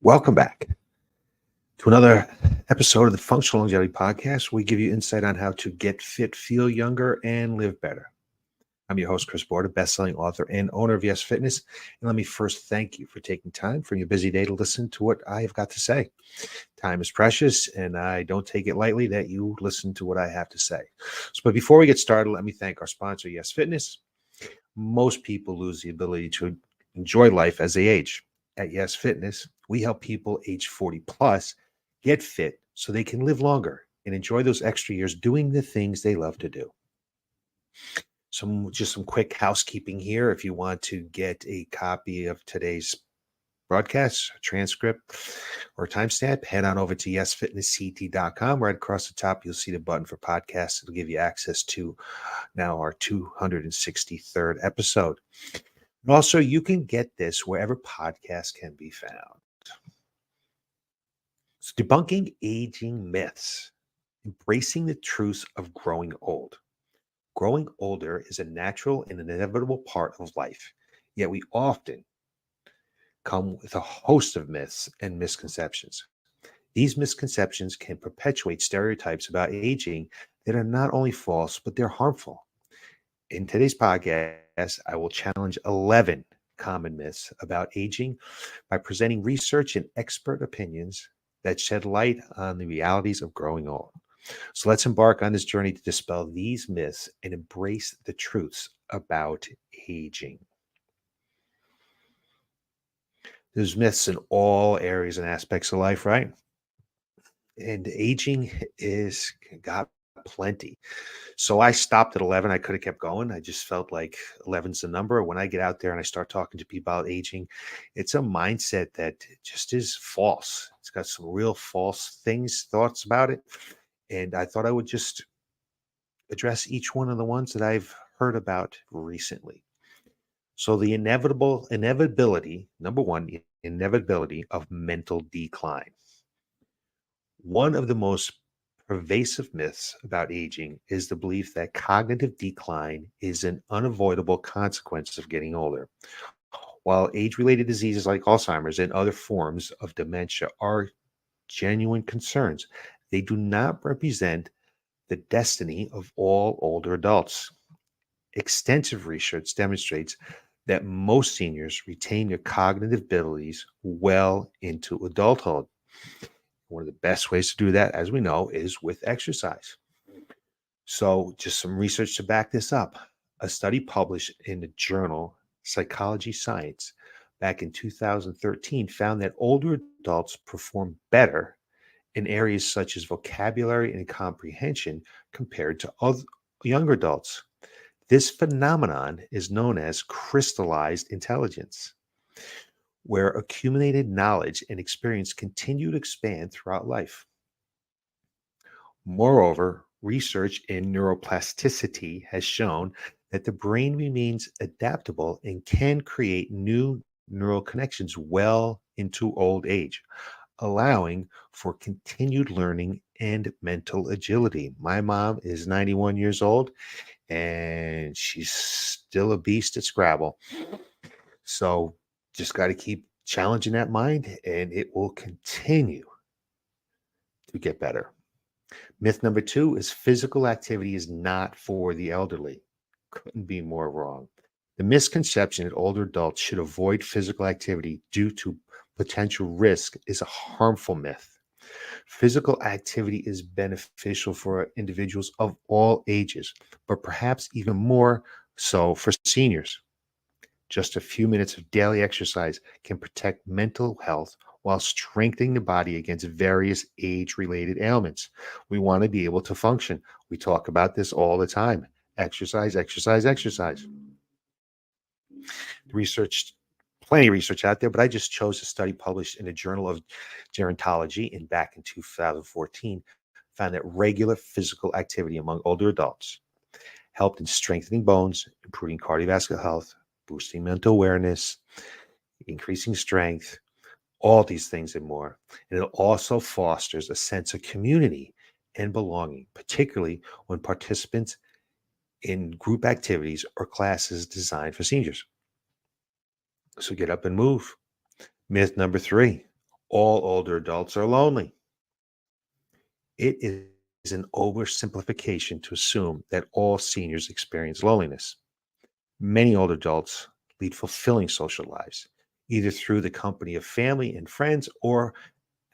Welcome back to another episode of the Functional Longevity Podcast. We give you insight on how to get fit, feel younger, and live better. I'm your host, Chris Border, best-selling author and owner of Y.E.S Fitness. And let me first thank you for taking time from your busy day to listen to what I have got to say. Time is precious, and I don't take it lightly that you listen to what I have to say. But before we get started, let me thank our sponsor, Y.E.S Fitness. Most people lose the ability to enjoy life as they age. At Y.E.S Fitness, we help people age 40 plus get fit so they can live longer and enjoy those extra years doing the things they love to do. Some quick housekeeping here. If you want to get a copy of today's broadcast, transcript, or timestamp, head on over to yesfitnessct.com. Right across the top, you'll see the button for podcasts. It'll give you access to now our 263rd episode. And also, you can get this wherever podcasts can be found. So, debunking aging myths, embracing the truths of growing old. Growing older is a natural and inevitable part of life, yet we often come with a host of myths and misconceptions. These misconceptions can perpetuate stereotypes about aging that are not only false, but they're harmful. In today's podcast, I will challenge 11 common myths about aging by presenting research and expert opinions that shed light on the realities of growing old. So let's embark on this journey to dispel these myths and embrace the truths about aging. There's myths in all areas and aspects of life, right? And aging is got plenty. So I stopped at 11. I could have kept going. I just felt like 11's the number. When I get out there and I start talking to people about aging, it's a mindset that just is false. It's got some real false thoughts about it. And I thought I would just address each one of the ones that I've heard about recently. So the inevitability, number one, the inevitability of mental decline. One of the most pervasive myths about aging is the belief that cognitive decline is an unavoidable consequence of getting older. While age-related diseases like Alzheimer's and other forms of dementia are genuine concerns, they do not represent the destiny of all older adults. Extensive research demonstrates that most seniors retain their cognitive abilities well into adulthood. One of the best ways to do that, as we know, is with exercise. So, just some research to back this up. A study published in the journal Psychology Science back in 2013 found that older adults perform better in areas such as vocabulary and comprehension compared to other younger adults. This phenomenon is known as crystallized intelligence, where accumulated knowledge and experience continue to expand throughout life. Moreover, research in neuroplasticity has shown that the brain remains adaptable and can create new neural connections well into old age, allowing for continued learning and mental agility. My mom is 91 years old and she's still a beast at Scrabble. So just got to keep challenging that mind and it will continue to get better. Myth number two is physical activity is not for the elderly. Couldn't be more wrong. The misconception that older adults should avoid physical activity due to potential risk is a harmful myth. Physical activity is beneficial for individuals of all ages, but perhaps even more so for seniors. Just a few minutes of daily exercise can protect mental health while strengthening the body against various age-related ailments. We want to be able to function. We talk about this all the time. Exercise, exercise, exercise. Plenty of research out there, but I just chose a study published in the Journal of Gerontology back in 2014 found that regular physical activity among older adults helped in strengthening bones, improving cardiovascular health, boosting mental awareness, increasing strength, all these things and more. And it also fosters a sense of community and belonging, particularly when participants in group activities or classes designed for seniors. So get up and move. Myth number three, All older adults are lonely. It is an oversimplification to assume that all seniors experience loneliness. Many older adults lead fulfilling social lives, either through the company of family and friends or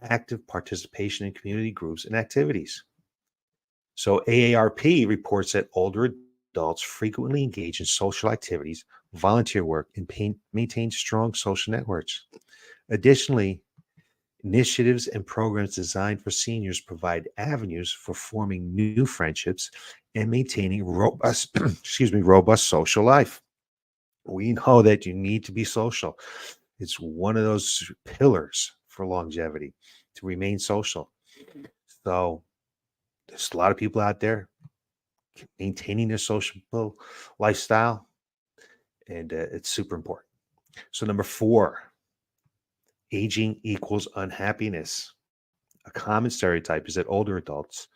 active participation in community groups and activities. So, AARP reports that older adults frequently engage in social activities, volunteer work, and maintain strong social networks. Additionally, initiatives and programs designed for seniors provide avenues for forming new friendships and maintaining robust, robust social life. We know that you need to be social. It's one of those pillars for longevity to remain social. So there's a lot of people out there maintaining their social lifestyle, and it's super important. So number four, aging equals unhappiness. A common stereotype is that older adults,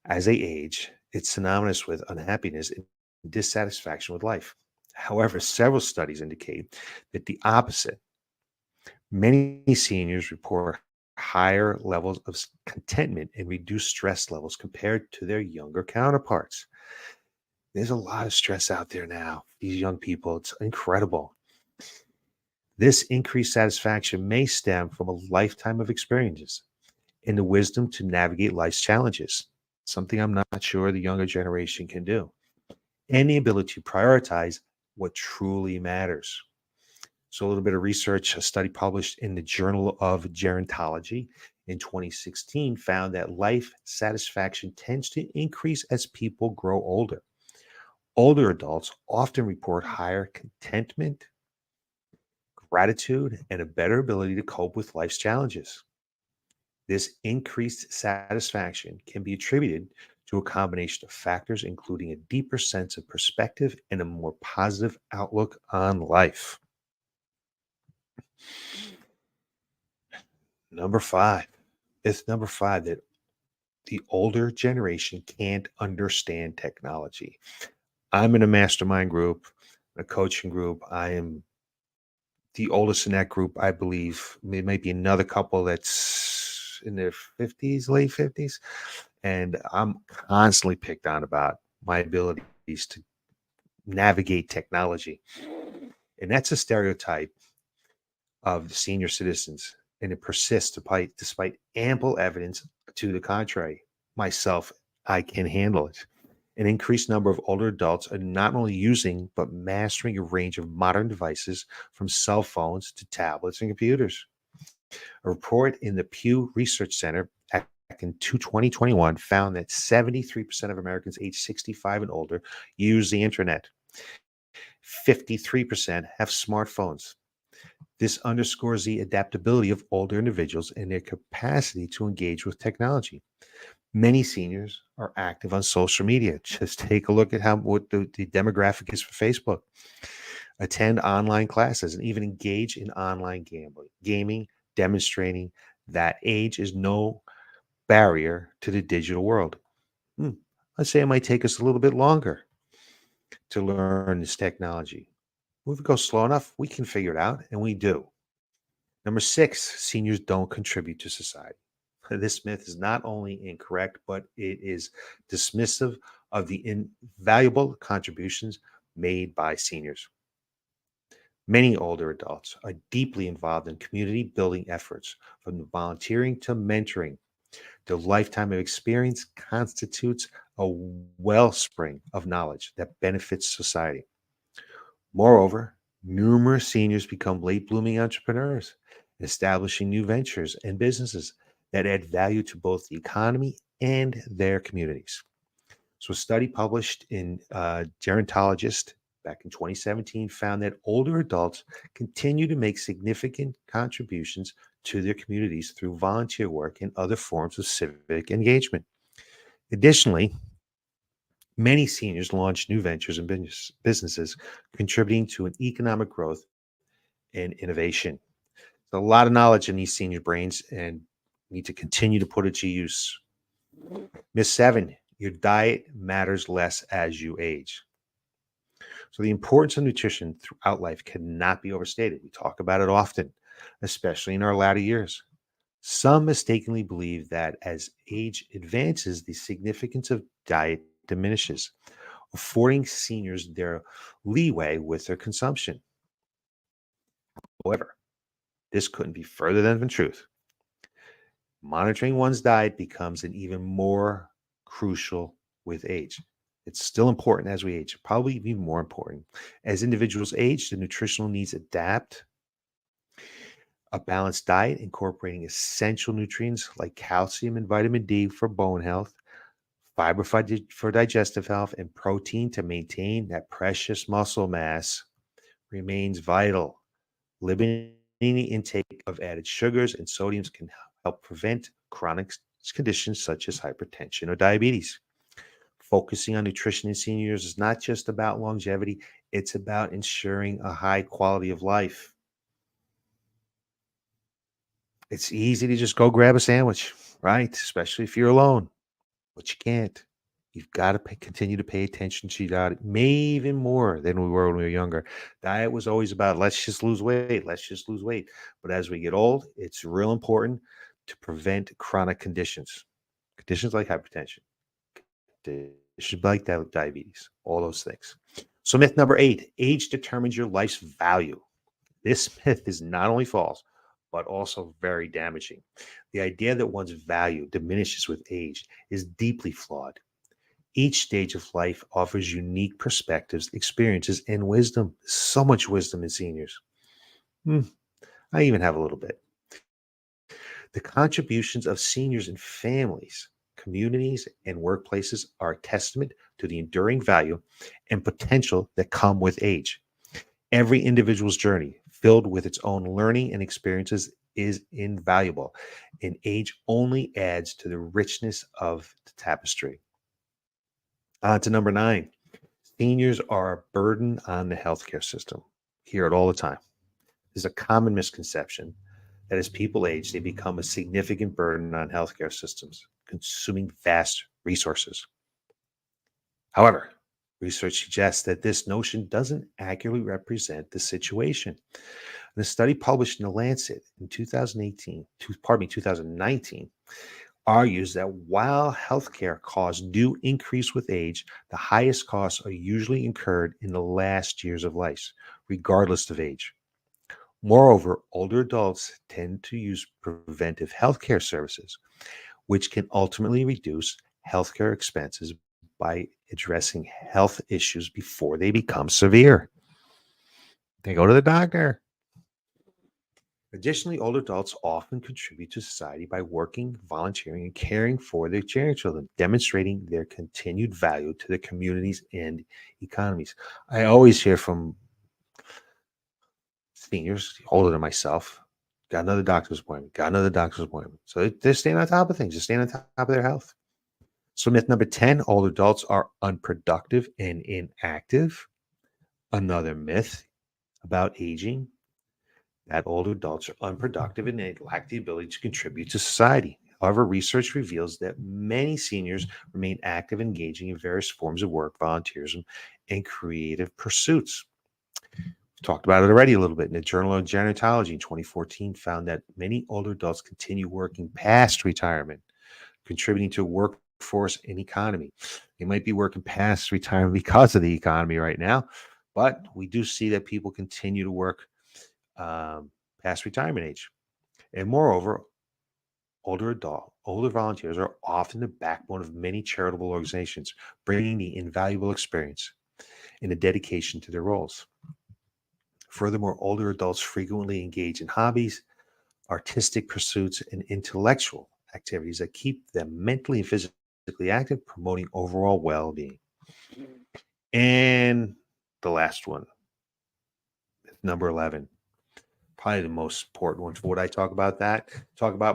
as they age, it's synonymous with unhappiness and dissatisfaction with life. However, several studies indicate that the opposite. Many seniors report higher levels of contentment and reduced stress levels compared to their younger counterparts. There's a lot of stress out there now. These young people, it's incredible. This increased satisfaction may stem from a lifetime of experiences and the wisdom to navigate life's challenges, something I'm not sure the younger generation can do, and the ability to prioritize what truly matters. So, a little bit of research, a study published in the Journal of Gerontology in 2016 found that life satisfaction tends to increase as people grow older. Older adults often report higher contentment, gratitude, and a better ability to cope with life's challenges. This increased satisfaction can be attributed to a combination of factors, including a deeper sense of perspective and a more positive outlook on life. Number five, it's number five that the older generation can't understand technology. I'm in a mastermind group, a coaching group. I am the oldest in that group, I believe. There might be another couple that's in their 50s, late 50s. And I'm constantly picked on about my abilities to navigate technology. And that's a stereotype of the senior citizens. And it persists despite ample evidence to the contrary. Myself, I can handle it. An increased number of older adults are not only using, but mastering a range of modern devices from cell phones to tablets and computers. A report in the Pew Research Center back in 2021 found that 73% of Americans aged 65 and older use the internet. 53% have smartphones. This underscores the adaptability of older individuals and their capacity to engage with technology. Many seniors are active on social media. Just take a look at what the demographic is for Facebook. Attend online classes and even engage in online gaming, demonstrating that age is no barrier to the digital world. Hmm, Let's say it might take us a little bit longer to learn this technology. If we go slow enough, we can figure it out, and we do. Number six, seniors don't contribute to society. This myth is not only incorrect, but it is dismissive of the invaluable contributions made by seniors. Many older adults are deeply involved in community building efforts, from volunteering to mentoring. Their lifetime of experience constitutes a wellspring of knowledge that benefits society. Moreover, numerous seniors become late blooming entrepreneurs, establishing new ventures and businesses that add value to both the economy and their communities. So, a study published in Gerontologist back in 2017 found that older adults continue to make significant contributions to their communities through volunteer work and other forms of civic engagement. Additionally, many seniors launch new ventures and businesses, contributing to an economic growth and innovation. There's a lot of knowledge in these senior brains, and need to continue to put it to use. Miss Seven, your diet matters less as you age. So, the importance of nutrition throughout life cannot be overstated. We talk about it often, especially in our latter years. Some mistakenly believe that as age advances, the significance of diet diminishes, affording seniors their leeway with their consumption. However, this couldn't be further than the truth. Monitoring one's diet becomes an even more crucial with age. It's still important as we age, probably even more important. As individuals age, the nutritional needs adapt. A balanced diet incorporating essential nutrients like calcium and vitamin D for bone health, fiber for digestive health, and protein to maintain that precious muscle mass remains vital. Limiting the intake of added sugars and sodiums can help prevent chronic conditions such as hypertension or diabetes. Focusing on nutrition in seniors is not just about longevity, it's about ensuring a high quality of life. It's easy to just go grab a sandwich, right? Especially if you're alone, but you can't. You've got to continue to pay attention to your diet, maybe even more than we were when we were younger. Diet was always about let's just lose weight, let's just lose weight. But as we get old, it's real important to prevent chronic conditions like hypertension, conditions like diabetes, all those things. So, myth number 8, age determines your life's value. This myth is not only false, but also very damaging. The idea that one's value diminishes with age is deeply flawed. Each stage of life offers unique perspectives, experiences, and wisdom. So much wisdom in seniors. Hmm, I even have a little bit. The contributions of seniors and families, communities, and workplaces are a testament to the enduring value and potential that come with age. Every individual's journey, filled with its own learning and experiences, is invaluable, and age only adds to the richness of the tapestry. On to number 9. Seniors are a burden on the healthcare system. Hear it all the time. There's a common misconception that as people age, they become a significant burden on healthcare systems, consuming vast resources. However, research suggests that this notion doesn't accurately represent the situation. In a study published in The Lancet in 2019, argues that while healthcare costs do increase with age, the highest costs are usually incurred in the last years of life, regardless of age. Moreover, older adults tend to use preventive healthcare services, which can ultimately reduce healthcare expenses by addressing health issues before they become severe. They go to the doctor. Additionally, older adults often contribute to society by working, volunteering, and caring for their grandchildren, demonstrating their continued value to the communities and economies. I always hear from seniors older than myself, got another doctor's appointment, got another doctor's appointment. So they're staying on top of things, just staying on top of their health. So myth number 10, older adults are unproductive and inactive. Another myth about aging, that older adults are unproductive and they lack the ability to contribute to society. However, research reveals that many seniors remain active, engaging in various forms of work, volunteerism, and creative pursuits. We've talked about it already a little bit. In the Journal of Gerontology in 2014 found that many older adults continue working past retirement, contributing to workforce and economy. They might be working past retirement because of the economy right now, but we do see that people continue to work past retirement age. And moreover, older volunteers are often the backbone of many charitable organizations, bringing the invaluable experience and the dedication to their roles. Furthermore, older adults frequently engage in hobbies, artistic pursuits, and intellectual activities that keep them mentally and physically active, promoting overall well being. And the last one, number 11, probably the most important one for what I talk about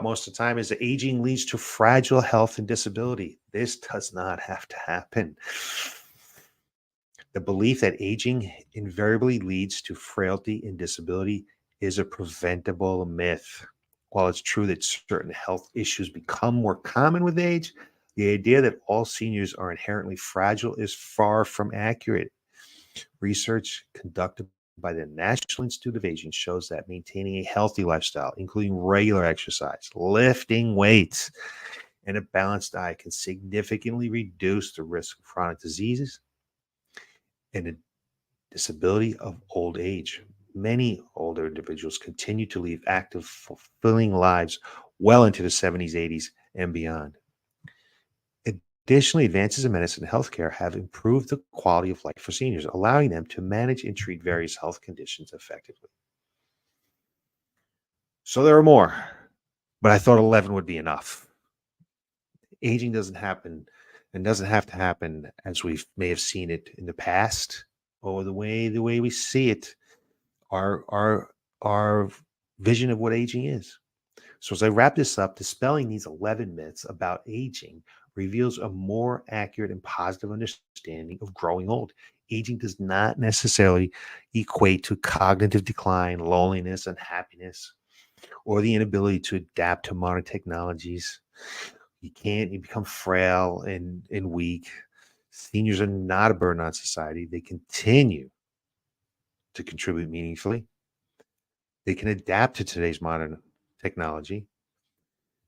most of the time is that aging leads to fragile health and disability. This does not have to happen. The belief that aging invariably leads to frailty and disability is a preventable myth. While it's true that certain health issues become more common with age, the idea that all seniors are inherently fragile is far from accurate. Research conducted by the National Institute of Aging shows that maintaining a healthy lifestyle, including regular exercise, lifting weights, and a balanced diet, can significantly reduce the risk of chronic diseases and the disability of old age. Many older individuals continue to live active, fulfilling lives well into the 70s, 80s, and beyond. Additionally, advances in medicine and healthcare have improved the quality of life for seniors, allowing them to manage and treat various health conditions effectively. So there are more, but I thought 11 would be enough. Aging doesn't happen and doesn't have to happen as we may have seen it in the past or the way we see it, our vision of what aging is. So as I wrap this up, dispelling these 11 myths about aging reveals a more accurate and positive understanding of growing old. Aging does not necessarily equate to cognitive decline, loneliness, unhappiness, or the inability to adapt to modern technologies. You become frail and weak. Seniors are not a burden on society. They continue to contribute meaningfully. They can adapt to today's modern technology.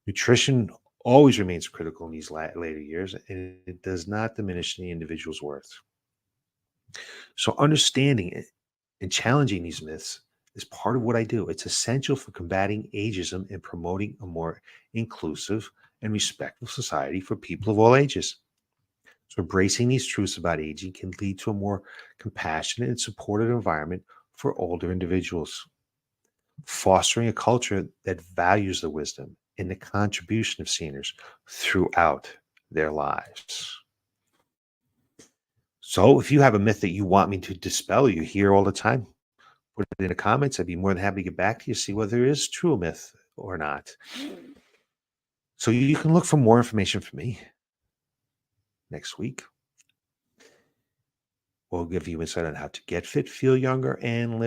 Nutrition always remains critical in these later years, and it does not diminish the individual's worth. So, understanding it and challenging these myths is part of what I do. It's essential for combating ageism and promoting a more inclusive and respectful society for people of all ages. So, embracing these truths about aging can lead to a more compassionate and supportive environment for older individuals, fostering a culture that values the wisdom and the contribution of seniors throughout their lives. So, if you have a myth that you want me to dispel, you hear all the time, put it in the comments. I'd be more than happy to get back to you, see whether it is true a myth or not. So, you can look for more information from me next week. We'll give you insight on how to get fit, feel younger, and live